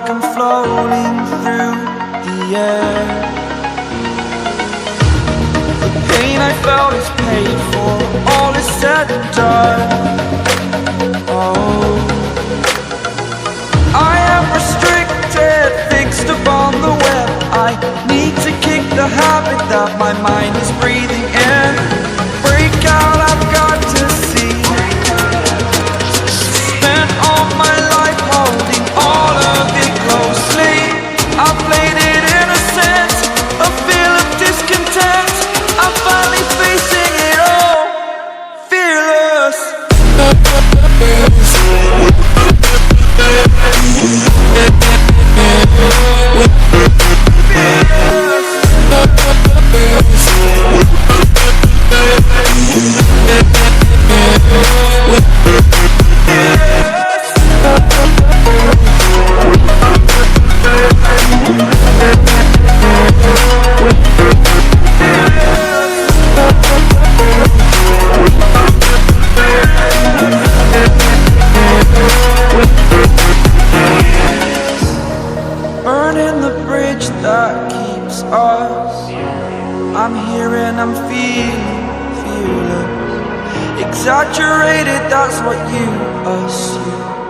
like I'm floating through the air. The pain I felt is paid for, all is said and done. Oh, I am restricted, fixed upon the web. I need to kick the habit that my mind is breathing in. Break out, I've got to see. Spent all my life holding all of it closely. I played it innocent, a feel of discontent. I'm finally facing it all, fearless. Burning the bridge that keeps us. I'm here and I'm feeling fearless. Exaggerated, that's what you assume.